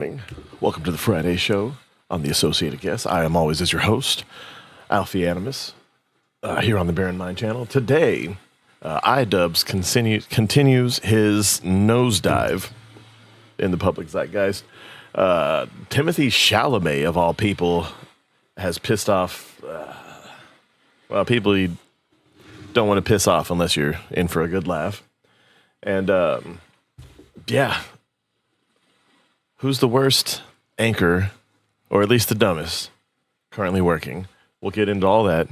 Welcome to the Friday show on the Associated Guest. I am always as your host, Alfie Animus, here on the Bear in Mind channel. Today, iDubbz continues his nosedive in the public zeitgeist. Timothy Chalamet, of all people, has pissed off, people you don't want to piss off unless you're in for a good laugh. And, who's the worst anchor, or at least the dumbest, currently working? We'll get into all that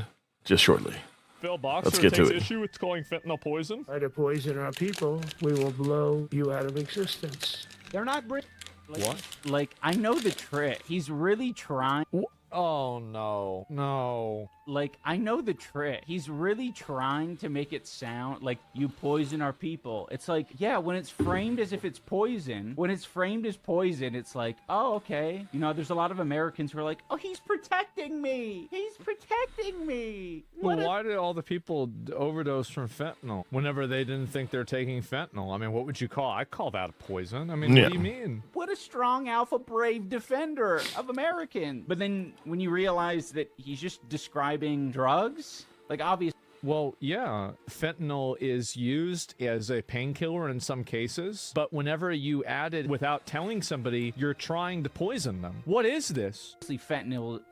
just shortly. Phil Boxer Let's get to takes it. issue with calling fentanyl poison. Try to poison our people, we will blow you out of existence. They're not What? Like, I know the trick. He's really trying. Oh, no. Like, I know the trick. He's really trying to make it sound like you poison our people. It's like, yeah, when it's framed as if it's poison, it's like, oh, okay. You know, there's a lot of Americans who are like, oh, he's protecting me. Well, why did all the people overdose from fentanyl whenever they didn't think they're taking fentanyl? I mean, what would you call? I call that poison. I mean, Yeah. What do you mean? What a strong alpha brave defender of Americans. But then when you realize that he's just describing drugs, like obviously. Well, yeah, fentanyl is used as a painkiller in some cases, but whenever you add it without telling somebody, you're trying to poison them. What is this?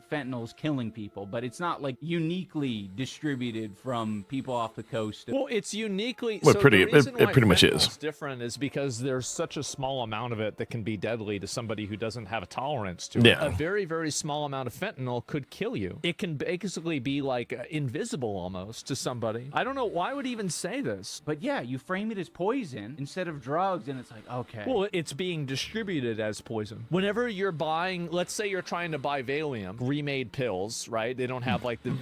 Fentanyl's killing people, but it's not like uniquely distributed from people off the coast. Well, it's uniquely. Well, so pretty- the reason it why pretty much fentanyl's is. different is because there's such a small amount of it that can be deadly to somebody who doesn't have a tolerance to it. Yeah. A very, very small amount of fentanyl could kill you. It can basically be like invisible almost to somebody. I don't know why would he even say this. But yeah, you frame it as poison instead of drugs, and it's like, okay. Well, it's being distributed as poison. Whenever you're buying, let's say you're trying to buy Valium, remade pills, right? They don't have like the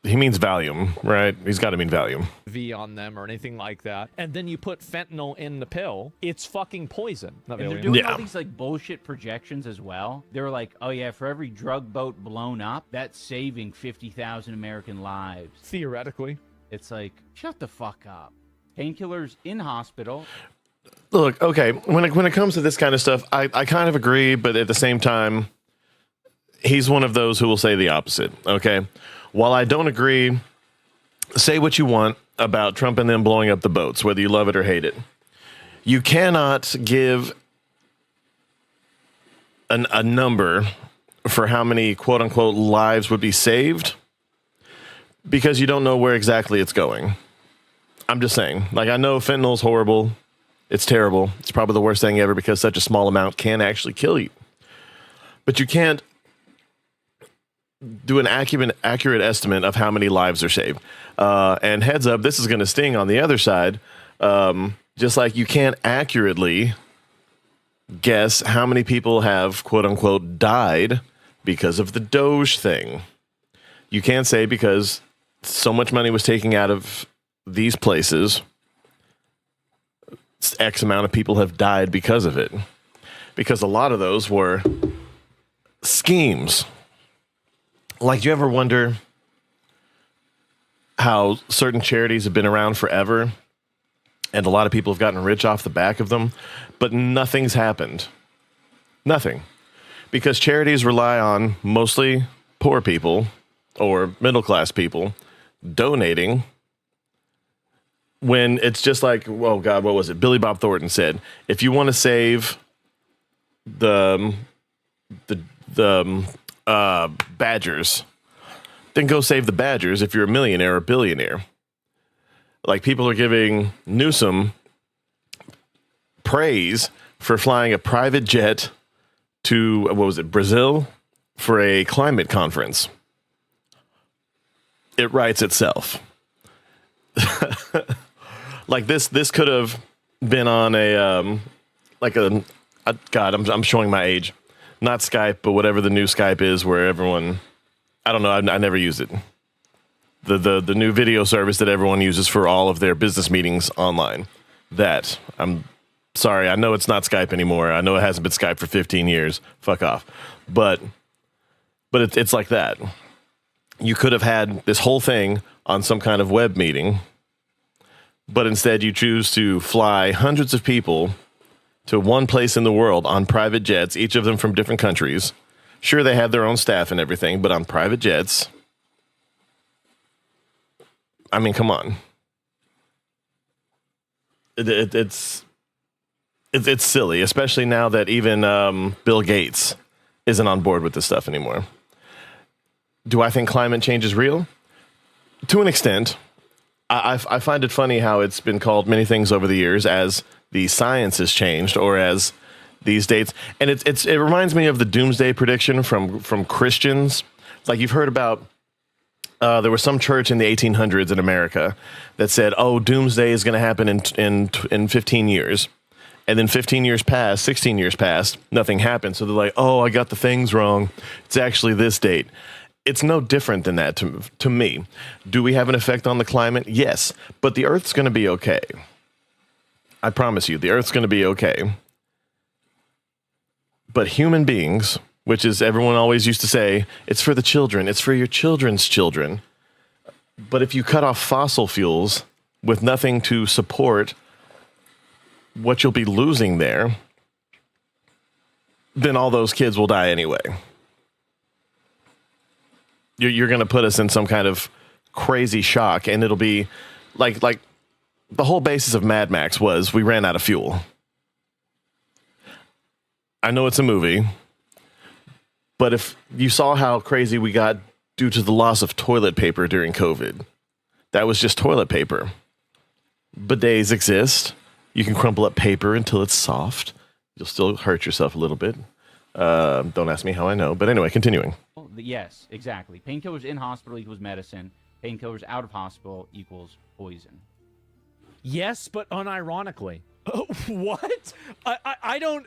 He means Valium, right? He's got to mean Valium. V on them or anything like that. And then you put fentanyl in the pill. It's fucking poison. Not And they're Valium. doing Yeah. all these like bullshit projections as well. They're like, oh yeah, for every drug boat blown up, that's saving 50,000 American lives. Theoretically. It's like, shut the fuck up. Painkillers in hospital. Look, okay, when it comes to this kind of stuff, I kind of agree, but at the same time, he's one of those who will say the opposite, okay? While I don't agree, say what you want about Trump and them blowing up the boats, whether you love it or hate it. You cannot give a number for how many quote-unquote lives would be saved because you don't know where exactly it's going. I'm just saying. Like, I know fentanyl's horrible. It's terrible. It's probably the worst thing ever because such a small amount can actually kill you. But you can't do an accurate estimate of how many lives are saved. And heads up, this is going to sting on the other side. Just like you can't accurately guess how many people have, quote unquote, died because of the Doge thing. You can't say because so much money was taken out of these places, X amount of people have died because of it. Because a lot of those were schemes. Like, do you ever wonder how certain charities have been around forever and a lot of people have gotten rich off the back of them, but nothing's happened? Nothing. Because charities rely on mostly poor people or middle-class people donating when it's just like, oh God, what was it? Billy Bob Thornton said, if you want to save the Badgers, then go save the Badgers if you're a millionaire or billionaire. Like, people are giving Newsom praise for flying a private jet to, what was it, Brazil for a climate conference. It writes itself. Like, this could have been on God, I'm showing my age. Not Skype, but whatever the new Skype is, where everyone, I don't know, I never used it. The new video service that everyone uses for all of their business meetings online. That, I'm sorry, I know it's not Skype anymore. I know it hasn't been Skype for 15 years. Fuck off. But it's like that. You could have had this whole thing on some kind of web meeting, but instead you choose to fly hundreds of people to one place in the world on private jets, each of them from different countries. Sure, they have their own staff and everything, but on private jets. I mean, come on. It's silly, especially now that even Bill Gates isn't on board with this stuff anymore. Do I think climate change is real? To an extent. I find it funny how it's been called many things over the years as the science has changed or as these dates. And it reminds me of the doomsday prediction from Christians. Like you've heard about, there was some church in the 1800s in America that said, oh, doomsday is going to happen in 15 years. And then 15 years passed, 16 years passed, nothing happened. So they're like, oh, I got the things wrong. It's actually this date. It's no different than that to me. Do we have an effect on the climate? Yes, but the Earth's going to be okay. I promise you, the Earth's going to be okay. But human beings, which is everyone always used to say, it's for the children, it's for your children's children. But if you cut off fossil fuels with nothing to support what you'll be losing there, then all those kids will die anyway. You're going to put us in some kind of crazy shock, and it'll be like the whole basis of Mad Max was we ran out of fuel. I know it's a movie, but if you saw how crazy we got due to the loss of toilet paper during COVID, that was just toilet paper. Bidets exist. You can crumple up paper until it's soft. You'll still hurt yourself a little bit. Don't ask me how I know. But anyway, continuing. Yes, exactly. Painkillers in hospital equals medicine. Painkillers out of hospital equals poison. Yes, but unironically. What? I don't...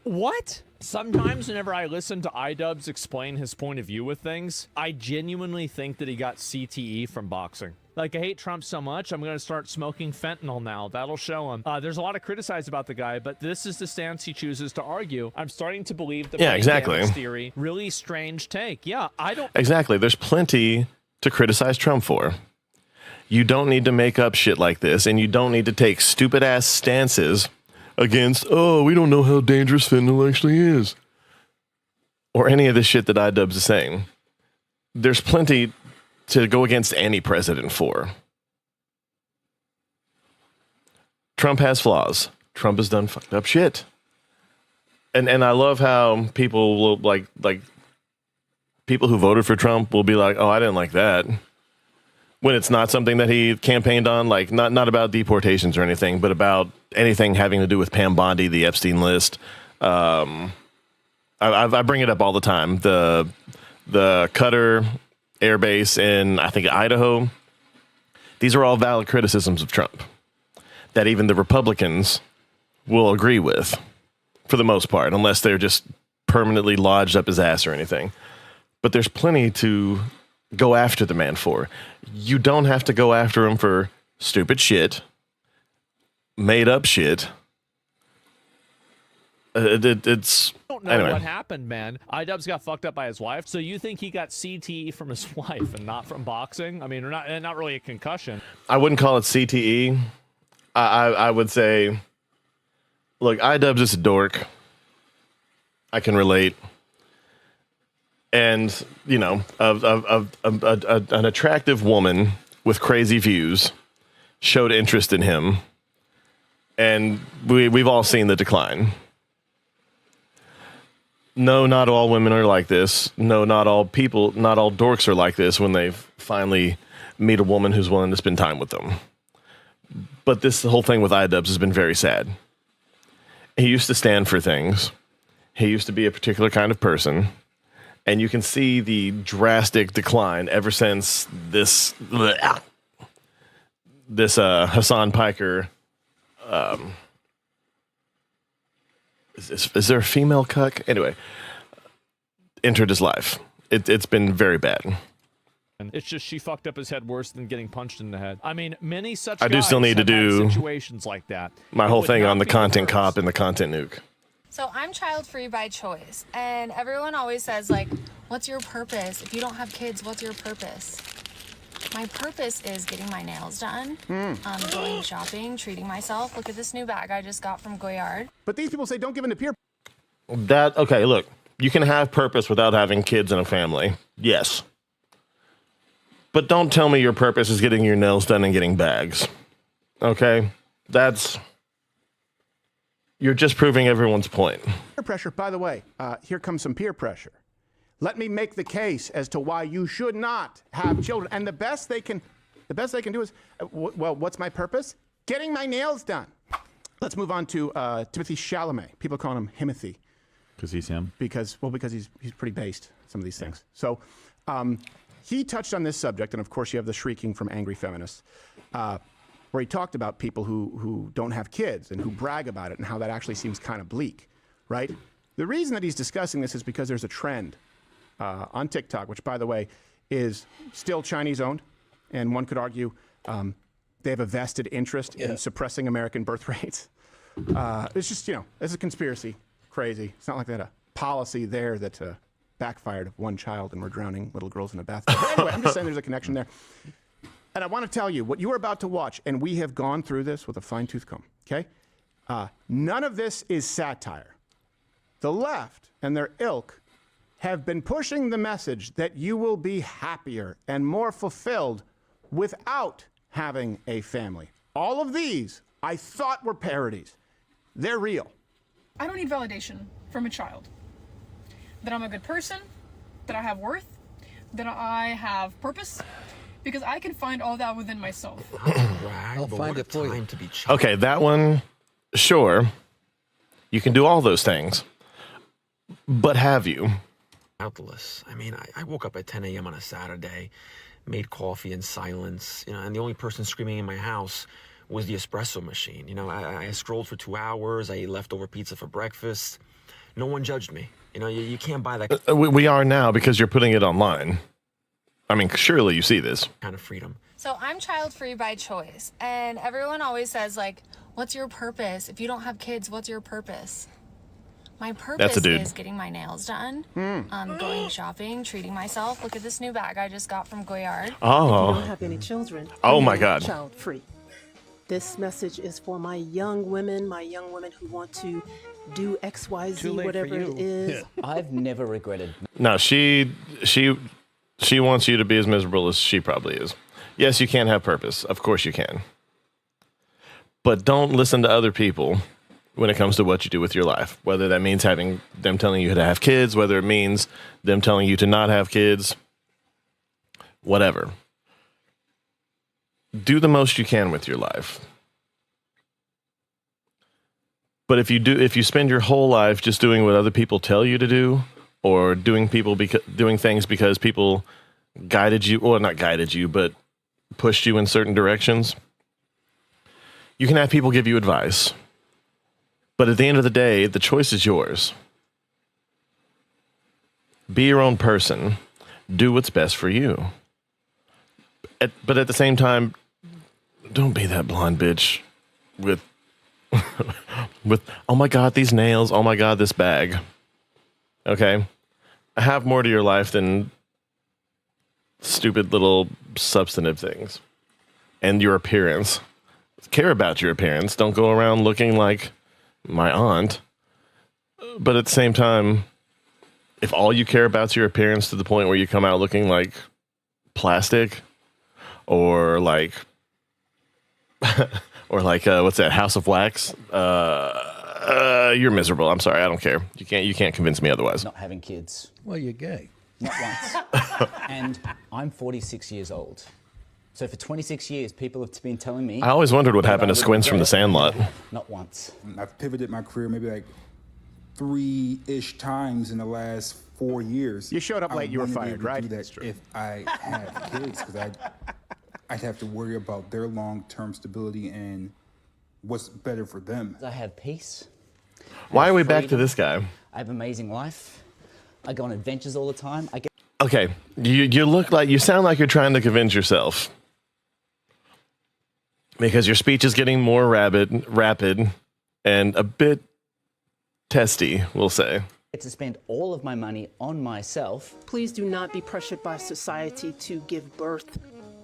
What? Sometimes whenever I listen to iDubbz explain his point of view with things, I genuinely think that he got CTE from boxing. Like, I hate Trump so much, I'm going to start smoking fentanyl now. That'll show him. There's a lot of criticize about the guy, but this is the stance he chooses to argue. I'm starting to believe the brain damage theory. Really strange take. Yeah, I don't... Exactly. There's plenty to criticize Trump for. You don't need to make up shit like this, and you don't need to take stupid-ass stances against, oh, we don't know how dangerous fentanyl actually is. Or any of this shit that iDubbz is saying. There's plenty to go against any president for. Trump has flaws. Trump has done fucked up shit. And I love how people will like people who voted for Trump will be like, oh, I didn't like that. When it's not something that he campaigned on, like not about deportations or anything, but about anything having to do with Pam Bondi, the Epstein list. I bring it up all the time. The Qatar Air Base in, I think, Idaho. These are all valid criticisms of Trump that even the Republicans will agree with, for the most part, unless they're just permanently lodged up his ass or anything. But there's plenty to go after the man for. You don't have to go after him for stupid shit, made up shit. It's... I don't know what happened, man. iDubbz got fucked up by his wife. So you think he got CTE from his wife and not from boxing? I mean, not really a concussion. I wouldn't call it CTE. I would say, look, iDubbz is a dork. I can relate. And, you know, an attractive woman with crazy views showed interest in him. And we've all seen the decline. No, not all women are like this. No, not all dorks are like this when they finally meet a woman who's willing to spend time with them. But the whole thing with iDubbz has been very sad. He used to stand for things. He used to be a particular kind of person. And you can see the drastic decline ever since this Hassan Piker. Is there a female cuck? Anyway, entered his life. It's been very bad. It's just she fucked up his head worse than getting punched in the head. I mean, many such I do still need to do situations like that. My whole thing on the content cop and the content nuke. So I'm child-free by choice, and everyone always says, like, what's your purpose? If you don't have kids, what's your purpose? My purpose is getting my nails done, going shopping, treating myself. Look at this new bag I just got from Goyard. But these people say don't give in to peer. Okay, look, you can have purpose without having kids and a family. Yes. But don't tell me your purpose is getting your nails done and getting bags. Okay? You're just proving everyone's point. Peer pressure, by the way, here comes some peer pressure. Let me make the case as to why you should not have children. And the best they can do is, well, what's my purpose? Getting my nails done. Let's move on to Timothy Chalamet. People call him Himothy. Because he's him? Because he's pretty based, some of these things. So he touched on this subject, and of course you have the shrieking from angry feminists, where he talked about people who don't have kids and who brag about it and how that actually seems kind of bleak, right? The reason that he's discussing this is because there's a trend on TikTok, which, by the way, is still Chinese-owned, and one could argue they have a vested interest in suppressing American birth rates. It's just, it's a conspiracy. Crazy. It's not like they had a policy there that backfired one child and we're drowning little girls in a bathtub. But anyway, I'm just saying there's a connection there. And I want to tell you what you are about to watch, and we have gone through this with a fine-tooth comb, okay? None of this is satire. The left and their ilk have been pushing the message that you will be happier and more fulfilled without having a family. All of these I thought were parodies. They're real. I don't need validation from a child. That I'm a good person, that I have worth, that I have purpose, because I can find all that within myself. I'll find it for you. Okay, that one, sure. You can do all those things. But have you? Countless. I mean, I woke up at 10 a.m. on a Saturday, made coffee in silence, and the only person screaming in my house was the espresso machine. I scrolled for 2 hours. I ate leftover pizza for breakfast. No one judged me. You can't buy that. We are now because you're putting it online. I mean, surely you see this. Kind of freedom. So I'm child-free by choice, and everyone always says, like, what's your purpose? If you don't have kids, what's your purpose? My purpose is getting my nails done, going shopping, treating myself. Look at this new bag I just got from Goyard. Oh. If you don't have any children, oh my God. Child-free. This message is for my young women who want to do X, Y, Z, whatever it is. I've never regretted. No, she wants you to be as miserable as she probably is. Yes, you can have purpose. Of course you can. But don't listen to other people when it comes to what you do with your life. Whether that means having them telling you to have kids, whether it means them telling you to not have kids, whatever. Do the most you can with your life. But if you spend your whole life just doing what other people tell you to do, or doing things because people guided you, or not guided you, but pushed you in certain directions, you can have people give you advice. But at the end of the day, the choice is yours. Be your own person. Do what's best for you. But at the same time, don't be that blonde bitch with, oh my God, these nails. Oh my God, this bag. Okay? Have more to your life than stupid little substantive things. And your appearance. Care about your appearance. Don't go around looking like my aunt. But at the same time, if all you care about is your appearance to the point where you come out looking like plastic, or like what's that, House of Wax, you're miserable. I'm sorry, I don't care. You can't convince me otherwise. Not having kids. Well, you're gay. Not once. And I'm 46 years old. So for 26 years, people have been telling me. I always wondered what happened to Squints from The Sandlot. Not once. I've pivoted my career maybe like 3-ish times in the last 4 years. You showed up late, you were fired, right? That's true. If I had kids, because I'd have to worry about their long-term stability and what's better for them. I have peace. Why are we back to this guy? I have an amazing life. I go on adventures all the time. Okay, you sound like you're trying to convince yourself. Because your speech is getting more rapid, and a bit testy, we'll say. I get to spend all of my money on myself. Please do not be pressured by society to give birth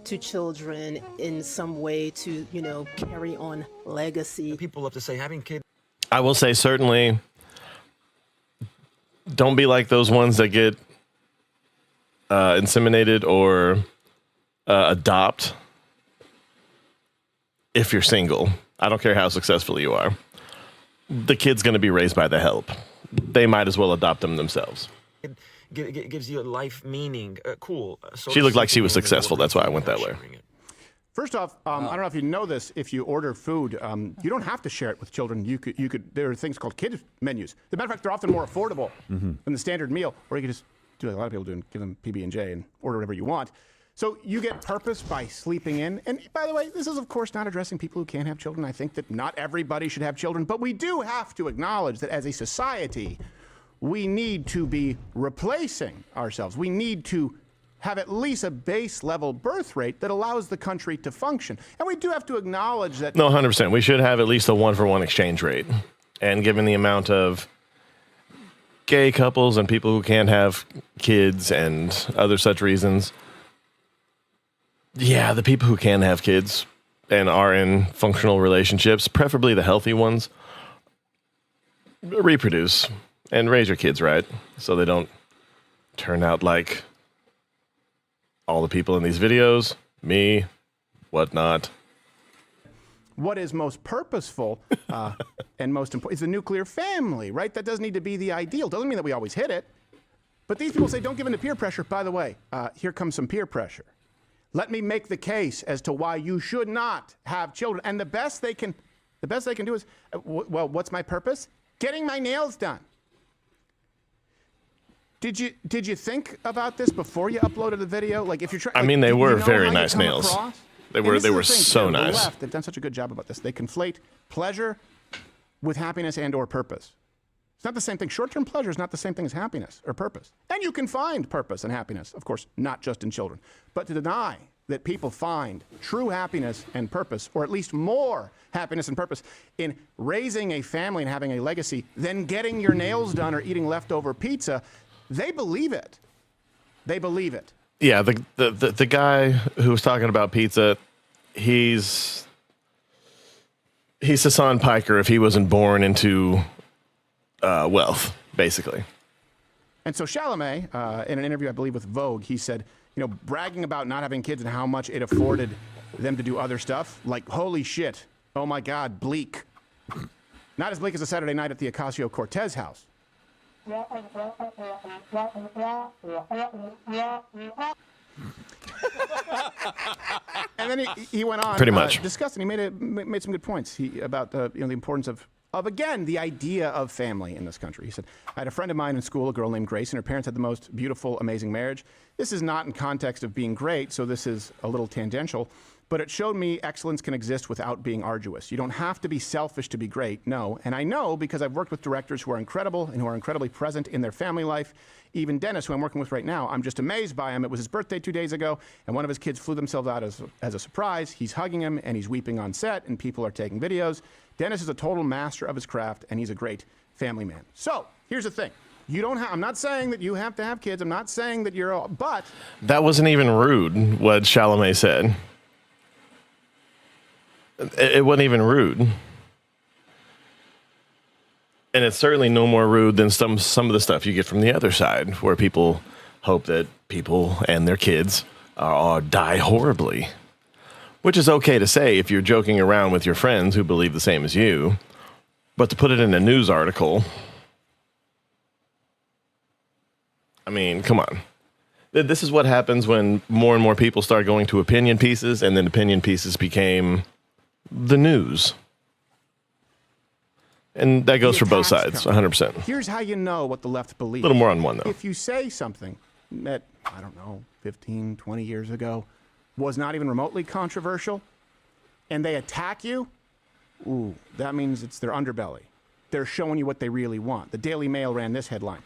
to children in some way to, you know, carry on legacy. People love to say having kids. I will say certainly don't be like those ones that get inseminated or adopt if you're single. I don't care how successful you are. The kid's going to be raised by the help. They might as well adopt them themselves. It gives you a life meaning. Cool. She looked like she was successful. That's why I went that way. First off, I don't know if you know this. If you order food, you don't have to share it with children. You could. There are things called kids menus. As a matter of fact, they're often more affordable than the standard meal. Or you could just do like a lot of people do and give them PB&J and order whatever you want. So you get purpose by sleeping in. And by the way, this is of course not addressing people who can't have children. I think that not everybody should have children, but we do have to acknowledge that as a society, we need to be replacing ourselves. We need to have at least a base level birth rate that allows the country to function. And we do have to acknowledge that. No, 100%. We should have at least a 1-for-1 exchange rate. And given the amount of gay couples and people who can't have kids and other such reasons, yeah, the people who can have kids and are in functional relationships, preferably the healthy ones, reproduce and raise your kids right so they don't turn out like all the people in these videos, me, whatnot. What is most purposeful and most important is the nuclear family, right? That doesn't need to be the ideal. Doesn't mean that we always hit it. But these people say don't give in to peer pressure. By the way, here comes some peer pressure. Let me make the case as to why you should not have children. And the best they can do is, well, what's my purpose? Getting my nails done. Did you think about this before you uploaded the video? Like if you're trying, I mean, they were very nice nails. They were so nice. The left, they've done such a good job about this. They conflate pleasure with happiness and/or purpose. It's not the same thing. Short-term pleasure is not the same thing as happiness or purpose. And you can find purpose and happiness, of course, not just in children. But to deny that people find true happiness and purpose, or at least more happiness and purpose, in raising a family and having a legacy than getting your nails done or eating leftover pizza, they believe it. They believe it. Yeah, the guy who was talking about pizza, he's Hassan Piker if he wasn't born into wealth, basically. And so Chalamet, in an interview, I believe, with Vogue, he said, you know, bragging about not having kids and how much it afforded them to do other stuff, like, holy shit, oh my God, bleak. Not as bleak as a Saturday night at the Ocasio-Cortez house. And then he went on pretty much discussing. He made some good points about the importance of again the idea of family in this country. He said, I had a friend of mine in school, a girl named Grace, and her parents had the most beautiful, amazing marriage. This is not in context of being great, so this is a little tangential. But it showed me excellence can exist without being arduous. You don't have to be selfish to be great, no. And I know because I've worked with directors who are incredible and who are incredibly present in their family life. Even Dennis, who I'm working with right now, I'm just amazed by him. It was his birthday 2 days ago, and one of his kids flew themselves out as a surprise. He's hugging him, and he's weeping on set, and people are taking videos. Dennis is a total master of his craft, and he's a great family man. So here's the thing. You don't have, I'm not saying that you have to have kids. I'm not saying that you're all, but. That wasn't even rude, what Chalamet said. It wasn't even rude. And it's certainly no more rude than some of the stuff you get from the other side, where people hope that people and their kids die horribly. Which is okay to say if you're joking around with your friends who believe the same as you. But to put it in a news article, I mean, come on. This is what happens when more and more people start going to opinion pieces, and then opinion pieces became the news. And that goes for both sides, 100%. Here's how you know what the left believes. A little more on one, though. If you say something that, I don't know, 15, 20 years ago was not even remotely controversial, and they attack you, ooh, that means it's their underbelly. They're showing you what they really want. The Daily Mail ran this headline.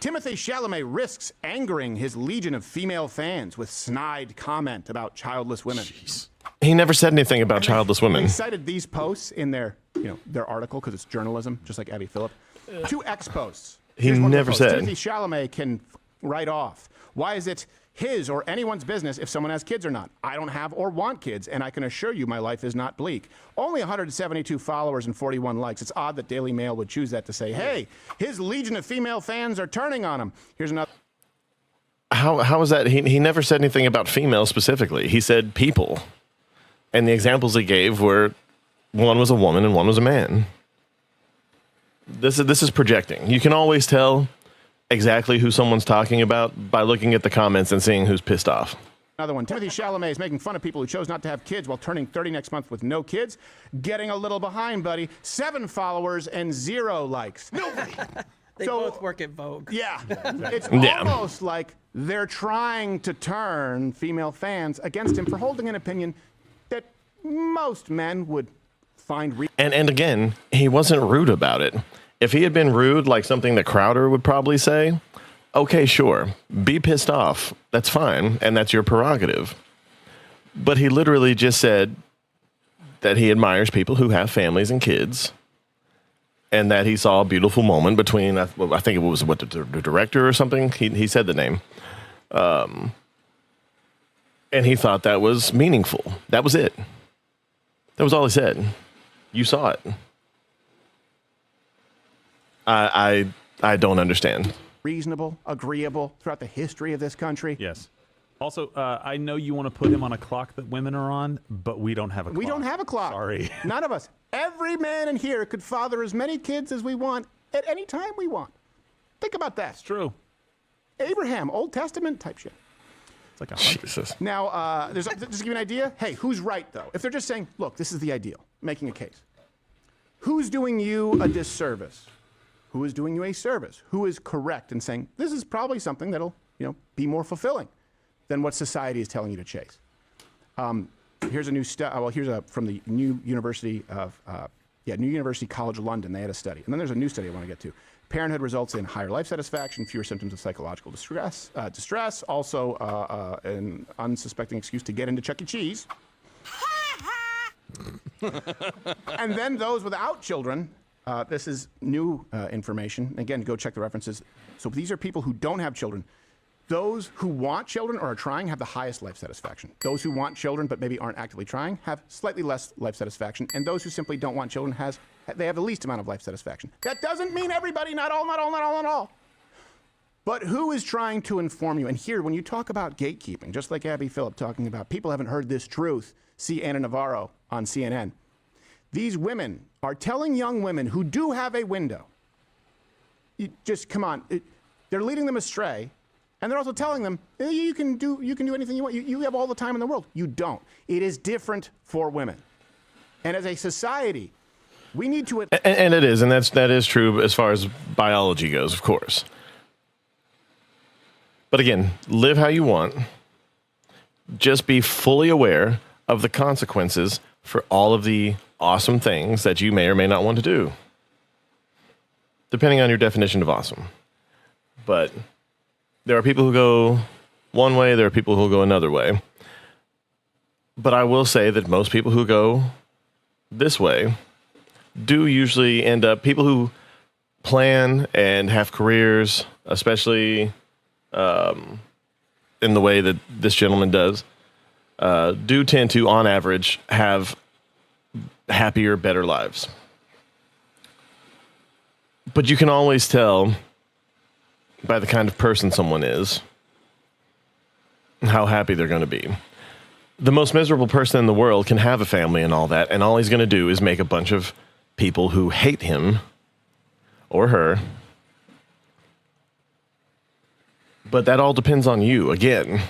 Timothée Chalamet risks angering his legion of female fans with snide comment about childless women. Jeez. He never said anything about childless women. They cited these posts in their article because it's journalism, just like Abby Phillip. 2 X posts. He never said. Timothée Chalamet can right off. Why is it his or anyone's business if someone has kids or not? I don't have or want kids, and I can assure you my life is not bleak. Only 172 followers and 41 likes. It's odd that Daily Mail would choose that to say, hey, his legion of female fans are turning on him. Here's another. How is that? He never said anything about females specifically. He said people. And the examples he gave were one was a woman and one was a man. This is projecting. You can always tell exactly who someone's talking about by looking at the comments and seeing who's pissed off. Another one. Timothy Chalamet is making fun of people who chose not to have kids while turning 30 next month with no kids. Getting a little behind, buddy. 7 followers and 0 likes. Nobody. They both work at Vogue. Yeah. It's almost like they're trying to turn female fans against him for holding an opinion that most men would find. And again, he wasn't rude about it. If he had been rude, like something that Crowder would probably say, okay, sure, be pissed off. That's fine, and that's your prerogative. But he literally just said that he admires people who have families and kids, and that he saw a beautiful moment between, I think it was the director or something. He said the name. And he thought that was meaningful. That was it. That was all he said. You saw it. I don't understand. Reasonable, agreeable throughout the history of this country. Yes. Also, I know you want to put him on a clock that women are on, but we don't have a clock. We don't have a clock. Sorry. None of us. Every man in here could father as many kids as we want at any time we want. Think about that. It's true. Abraham, Old Testament type shit. It's like 100. Jesus. Now, just to give you an idea, hey, who's right, though? If they're just saying, look, this is the ideal, making a case. Who's doing you a disservice? Who is doing you a service? Who is correct in saying, this is probably something that'll, be more fulfilling than what society is telling you to chase? Here's a new study. Here's from the New University College London. They had a study. And then there's a new study I want to get to. Parenthood results in higher life satisfaction, fewer symptoms of psychological distress, also an unsuspecting excuse to get into Chuck E. Cheese. And then those without children, this is new information. Again, go check the references. So these are people who don't have children. Those who want children or are trying have the highest life satisfaction. Those who want children but maybe aren't actively trying have slightly less life satisfaction. And those who simply don't want children they have the least amount of life satisfaction. That doesn't mean everybody, not all. But who is trying to inform you? And here, when you talk about gatekeeping, just like Abby Phillip talking about, people haven't heard this truth. See Anna Navarro on CNN. These women are telling young women who do have a window, come on, they're leading them astray. And they're also telling them, you can do anything you want. You have all the time in the world. You don't. It is different for women. And as a society, we need to... And it is, and that is true as far as biology goes, of course. But again, live how you want. Just be fully aware of the consequences for all of the awesome things that you may or may not want to do. Depending on your definition of awesome. But... there are people who go one way, there are people who go another way. But I will say that most people who go this way do usually end up, people who plan and have careers, especially in the way that this gentleman does, do tend to, on average, have happier, better lives. But you can always tell by the kind of person someone is, how happy they're going to be. The most miserable person in the world can have a family and all that, and all he's going to do is make a bunch of people who hate him or her. But that all depends on you. Again,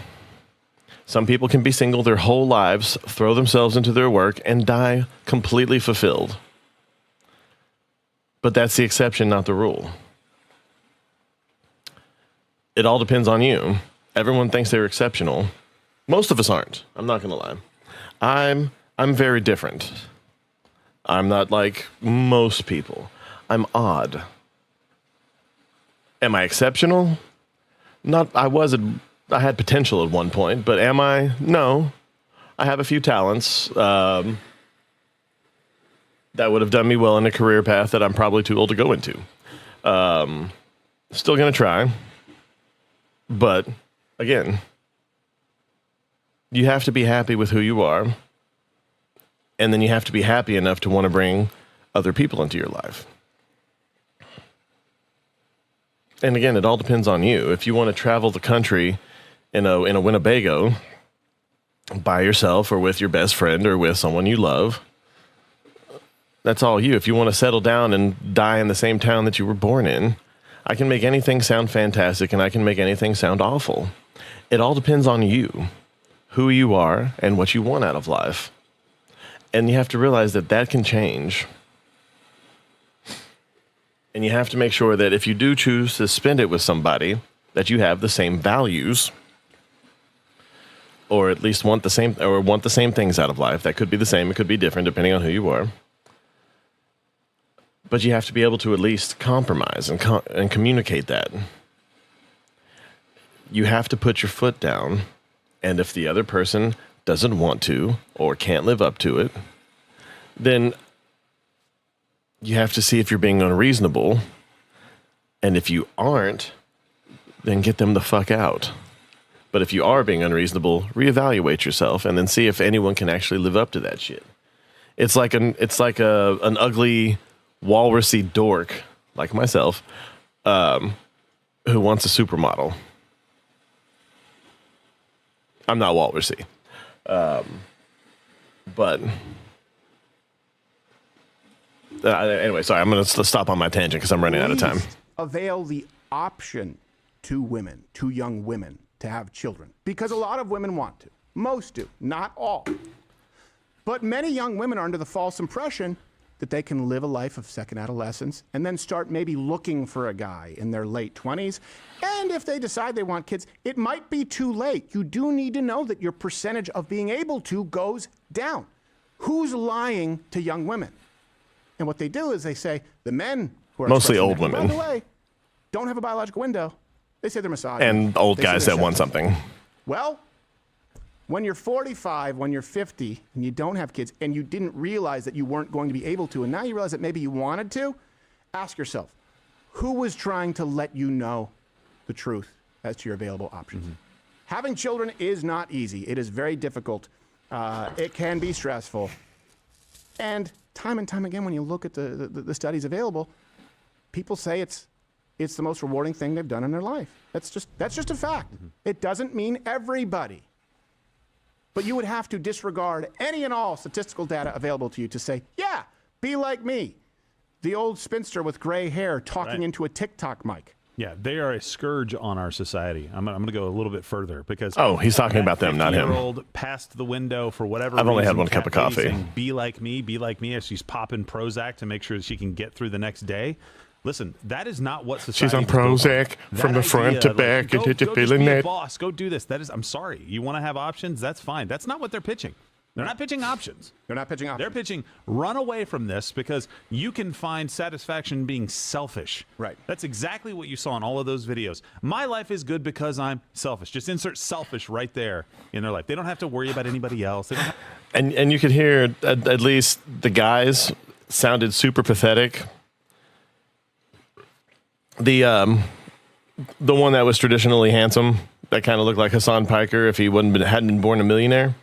some people can be single their whole lives, throw themselves into their work, and die completely fulfilled. But that's the exception, not the rule. It all depends on you. Everyone thinks they're exceptional. Most of us aren't. I'm not going to lie. I'm very different. I'm not like most people. I'm odd. Am I exceptional? Not. I had potential at one point, but am I? No. I have a few talents that would have done me well in a career path that I'm probably too old to go into. Still going to try. But again, you have to be happy with who you are. And then you have to be happy enough to want to bring other people into your life. And again, it all depends on you. If you want to travel the country in a Winnebago by yourself or with your best friend or with someone you love, that's all you. If you want to settle down and die in the same town that you were born in, I can make anything sound fantastic and I can make anything sound awful. It all depends on you, who you are, and what you want out of life. And you have to realize that that can change. And you have to make sure that if you do choose to spend it with somebody, that you have the same values, or at least want the same things out of life. That could be the same, it could be different depending on who you are. But you have to be able to at least compromise and communicate that. You have to put your foot down, and if the other person doesn't want to or can't live up to it, then you have to see if you're being unreasonable. And if you aren't, then get them the fuck out. But if you are being unreasonable, reevaluate yourself and then see if anyone can actually live up to that shit. It's like an ugly walrusy dork like myself who wants a supermodel. I'm not walrusy. But anyway, sorry, I'm going to stop on my tangent because I'm running out of time. Avail the option to women, to young women, to have children. Because a lot of women want to. Most do, not all. But many young women are under the false impression that they can live a life of second adolescence and then start maybe looking for a guy in their late 20s. And if they decide they want kids, it might be too late. You do need to know that your percentage of being able to goes down. Who's lying to young women? And what they do is they say, the men who are mostly old women, women, by the way, don't have a biological window. They say they're misogynist. And old guys that want something. Well, when you're 45, when you're 50, and you don't have kids, and you didn't realize that you weren't going to be able to, and now you realize that maybe you wanted to, ask yourself, who was trying to let you know the truth as to your available options? Mm-hmm. Having children is not easy. It is very difficult. It can be stressful. And time again, when you look at the studies available, people say it's the most rewarding thing they've done in their life. That's just a fact. Mm-hmm. It doesn't mean everybody. But you would have to disregard any and all statistical data available to you to say, yeah, be like me, the old spinster with gray hair talking into a TikTok mic. Yeah, they are a scourge on our society. I'm going to go a little bit further because he's talking about them, not him. 50-year-old passed the window for whatever reason. I've only had one cup of coffee. Saying, be like me, as she's popping Prozac to make sure that she can get through the next day. Listen, that is not what society. She's on Prozac from the front to back. Go just be a boss. Go do this. That is. I'm sorry. You want to have options? That's fine. That's not what they're pitching. They're not pitching options. They're not pitching options. They're pitching run away from this because you can find satisfaction being selfish. Right. That's exactly what you saw in all of those videos. My life is good because I'm selfish. Just insert selfish right there in their life. They don't have to worry about anybody else. They don't and you could hear at least the guys sounded super pathetic. The one that was traditionally handsome, that kind of looked like Hassan Piker if he hadn't been born a millionaire.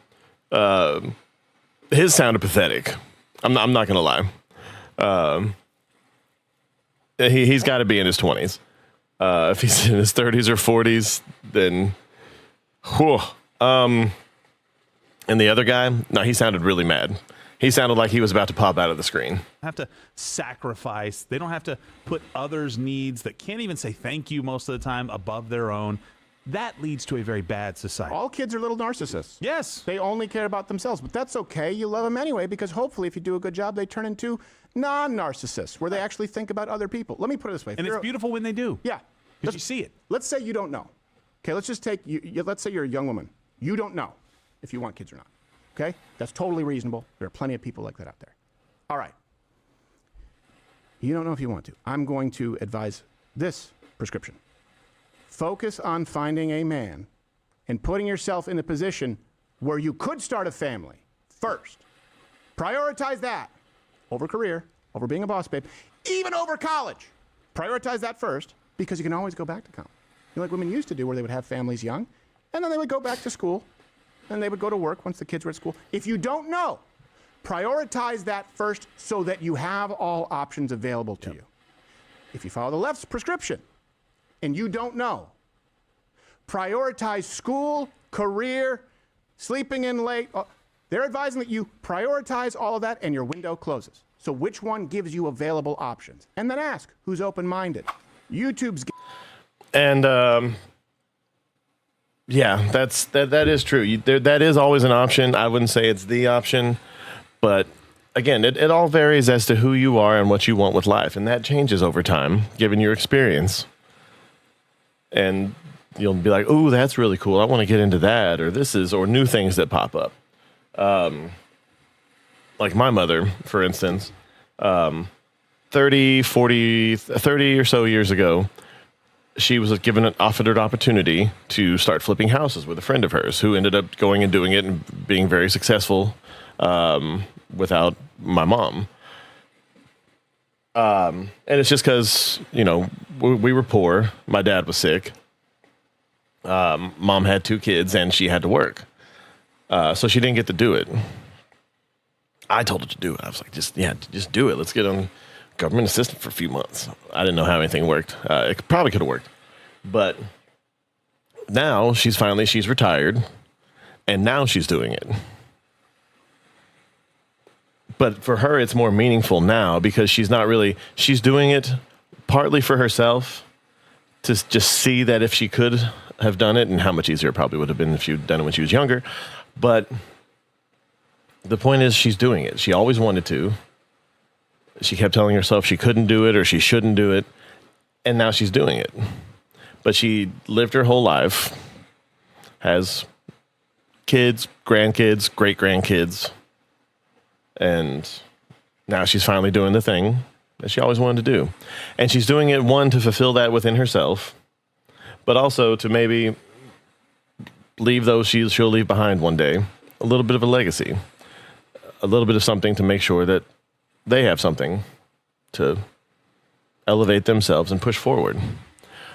His sounded pathetic. I'm not gonna lie. He's got to be in his 20s. If he's in his 30s or 40s, then, whew. And the other guy, no, he sounded really mad. He sounded like he was about to pop out of the screen. Have to sacrifice. They don't have to put others' needs that can't even say thank you most of the time above their own. That leads to a very bad society. All kids are little narcissists. Yes. They only care about themselves, but that's okay. You love them anyway because hopefully if you do a good job, they turn into non-narcissists where they actually think about other people. Let me put it this way. And it's beautiful when they do. Yeah. Because you see it. Let's say you don't know. Okay, let's just take, let's say you're a young woman. You don't know if you want kids or not. Okay? That's totally reasonable. There are plenty of people like that out there. All right. You don't know if you want to. I'm going to advise this prescription. Focus on finding a man and putting yourself in a position where you could start a family first. Prioritize that over career, over being a boss babe, even over college. Prioritize that first because you can always go back to college. like women used to do, where they would have families young, and then they would go back to school, and they would go to work once the kids were at school. If you don't know, prioritize that first so that you have all options available to you. If you follow the left's prescription and you don't know, prioritize school, career, sleeping in late. They're advising that you prioritize all of that and your window closes. So which one gives you available options? And then ask who's open-minded. YouTube's... And yeah, that is true. That is always an option. I wouldn't say it's the option, but again, it all varies as to who you are and what you want with life, and that changes over time, given your experience. And you'll be like, "Ooh, that's really cool. I want to get into that," or new things that pop up. Like my mother, for instance, 30 or so years ago, she was offered an opportunity to start flipping houses with a friend of hers who ended up going and doing it and being very successful without my mom. And it's just because, we were poor. My dad was sick. Mom had 2 kids and she had to work. So she didn't get to do it. I told her to do it. I was like, just do it. Let's get on government assistance for a few months. I didn't know how anything worked. It probably could have worked. But now she's retired, and now she's doing it. But for her, it's more meaningful now because she's doing it partly for herself to just see that if she could have done it, and how much easier it probably would have been if she'd done it when she was younger. But the point is, she's doing it. She always wanted to. She kept telling herself she couldn't do it or she shouldn't do it, and now she's doing it. But she lived her whole life, has kids, grandkids, great-grandkids, and now she's finally doing the thing that she always wanted to do. And she's doing it, one, to fulfill that within herself, but also to maybe leave those she'll leave behind one day a little bit of a legacy, a little bit of something to make sure that they have something to elevate themselves and push forward.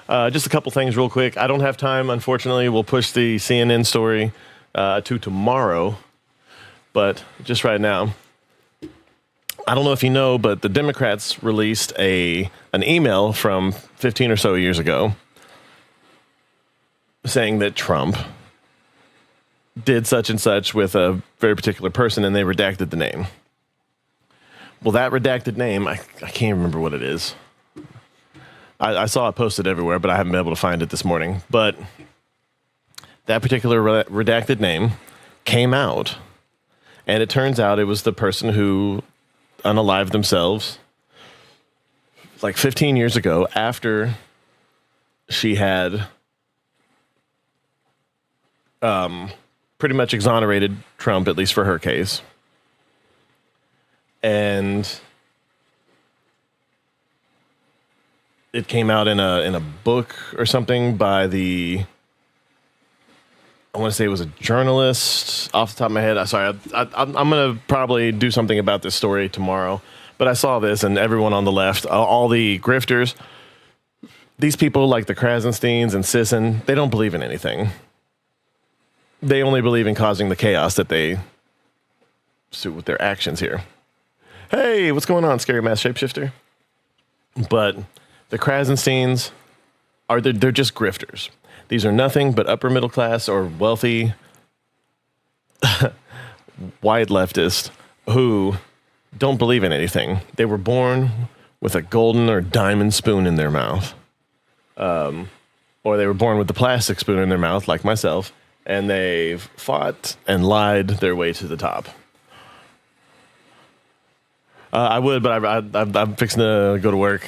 Just a couple things real quick. I don't have time, unfortunately. We'll push the CNN story to tomorrow. But just right now, I don't know if you know, but the Democrats released an email from 15 or so years ago saying that Trump did such and such with a very particular person, and they redacted the name. Well, that redacted name, I can't remember what it is. I saw it posted everywhere, but I haven't been able to find it this morning. But that particular redacted name came out, and it turns out it was the person who unalived themselves like 15 years ago after she had pretty much exonerated Trump, at least for her case. And it came out in a book or something by I want to say it was a journalist off the top of my head. I'm going to probably do something about this story tomorrow. But I saw this, and everyone on the left, all the grifters, these people like the Krasensteins and Sisson, they don't believe in anything. They only believe in causing the chaos that they suit with their actions here. Hey, what's going on, Scary Mass Shapeshifter? But the Krasensteins they're just grifters. These are nothing but upper middle class or wealthy white leftists who don't believe in anything. They were born with a golden or diamond spoon in their mouth. Or they were born with the plastic spoon in their mouth, like myself, and they've fought and lied their way to the top. I would, but I'm fixing to go to work.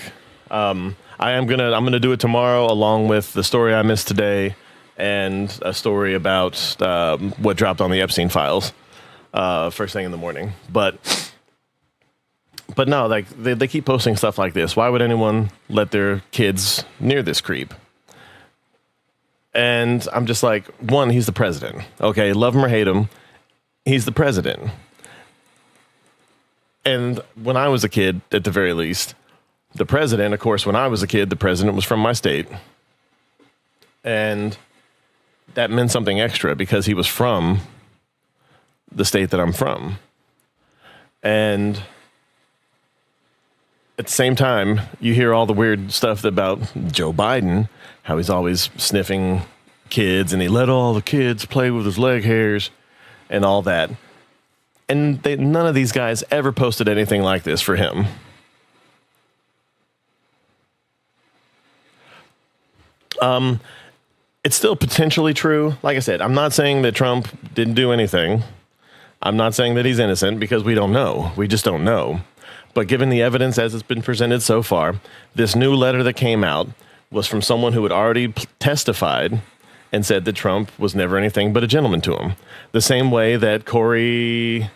I'm gonna do it tomorrow, along with the story I missed today and a story about what dropped on the Epstein files first thing in the morning. But no, like they keep posting stuff like this. Why would anyone let their kids near this creep? And I'm just like, one, he's the president. Okay, love him or hate him, he's the president. And when I was a kid, at the very least, the president, of course, when I was a kid, the president was from my state. And that meant something extra because he was from the state that I'm from. And at the same time, you hear all the weird stuff about Joe Biden, how he's always sniffing kids and he let all the kids play with his leg hairs and all that. And none of these guys ever posted anything like this for him. It's still potentially true. Like I said, I'm not saying that Trump didn't do anything. I'm not saying that he's innocent because we don't know. We just don't know. But given the evidence as it's been presented so far, this new letter that came out was from someone who had already testified and said that Trump was never anything but a gentleman to him. The same way that Corey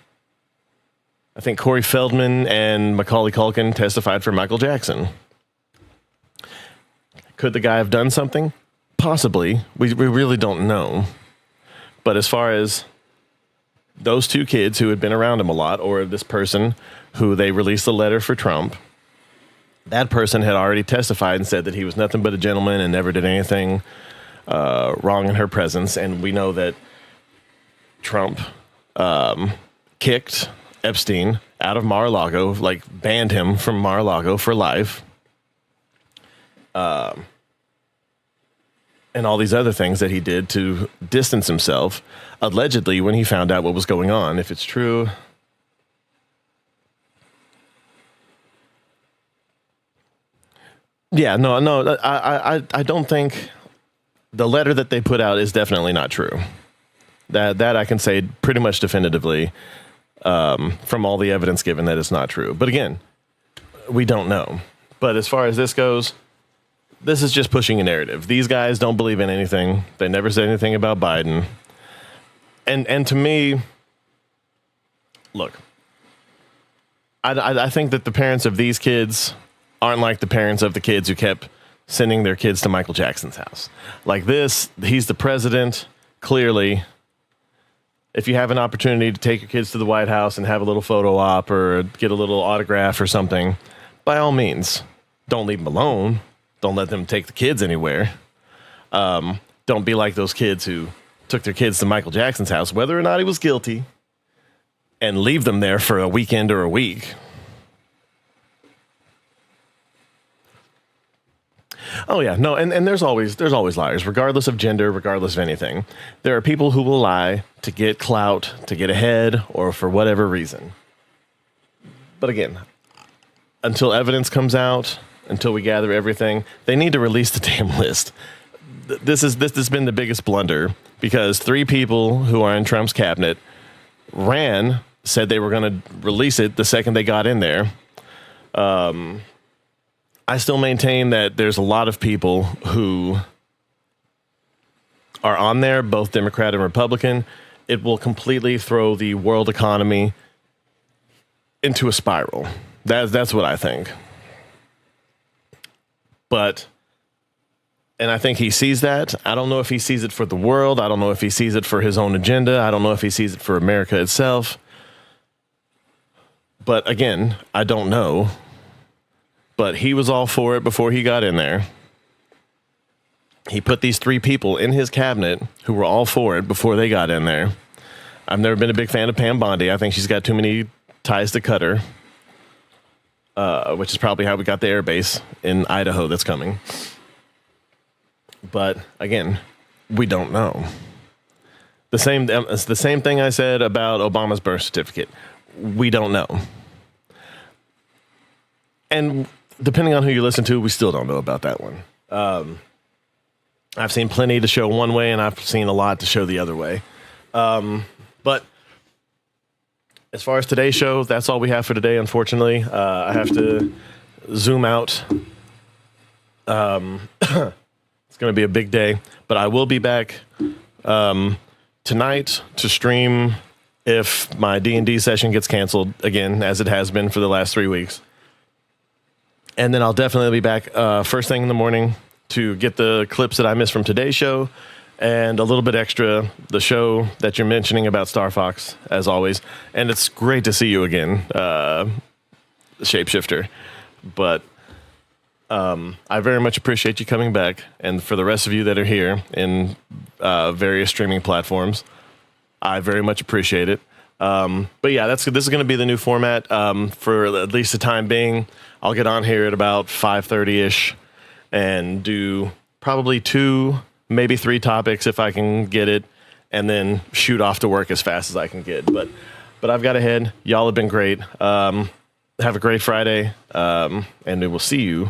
Feldman and Macaulay Culkin testified for Michael Jackson. Could the guy have done something? Possibly. We really don't know. But as far as those two kids who had been around him a lot, or this person who they released the letter for Trump, that person had already testified and said that he was nothing but a gentleman and never did anything wrong in her presence. And we know that Trump kicked Epstein out of Mar-a-Lago, like banned him from Mar-a-Lago for life. And all these other things that he did to distance himself, allegedly, when he found out what was going on. If it's true, yeah, no, I don't think the letter that they put out is definitely not true. That I can say pretty much definitively from all the evidence given that it's not true. But again, we don't know. But as far as this goes, this is just pushing a narrative. These guys don't believe in anything. They never said anything about Biden. And to me, look, I think that the parents of these kids aren't like the parents of the kids who kept sending their kids to Michael Jackson's house. Like this, he's the president, clearly. If you have an opportunity to take your kids to the White House and have a little photo op or get a little autograph or something, by all means, don't leave them alone. Don't let them take the kids anywhere. Don't be like those kids who took their kids to Michael Jackson's house, whether or not he was guilty, and leave them there for a weekend or a week. Oh yeah, no, and there's always liars, regardless of gender, regardless of anything. There are people who will lie to get clout, to get ahead, or for whatever reason. But again, until evidence comes out, until we gather everything, they need to release the damn list. This has been the biggest blunder because 3 people who are in Trump's cabinet said they were going to release it the second they got in there. I still maintain that there's a lot of people who are on there, both Democrat and Republican. It will completely throw the world economy into a spiral. That's what I think. And I think he sees that. I don't know if he sees it for the world. I don't know if he sees it for his own agenda. I don't know if he sees it for America itself. But again, I don't know. But he was all for it before he got in there. He put these 3 people in his cabinet who were all for it before they got in there. I've never been a big fan of Pam Bondi. I think she's got too many ties to cut her, which is probably how we got the air base in Idaho that's coming. But again, we don't know. It's the same thing I said about Obama's birth certificate. We don't know. And depending on who you listen to, we still don't know about that one. I've seen plenty to show one way, and I've seen a lot to show the other way. But as far as today's show, that's all we have for today, unfortunately. I have to zoom out. It's going to be a big day, but I will be back tonight to stream if my D&D session gets canceled again, as it has been for the last 3 weeks. And then I'll definitely be back first thing in the morning to get the clips that I missed from today's show and a little bit extra, the show that you're mentioning about Star Fox, as always. And it's great to see you again, Shapeshifter. But I very much appreciate you coming back. And for the rest of you that are here in various streaming platforms, I very much appreciate it. But yeah, this is going to be the new format for at least the time being. I'll get on here at about 5:30-ish and do probably 2, maybe 3 topics if I can get it, and then shoot off to work as fast as I can get. But I've got to head. Y'all have been great. Have a great Friday, and we will see you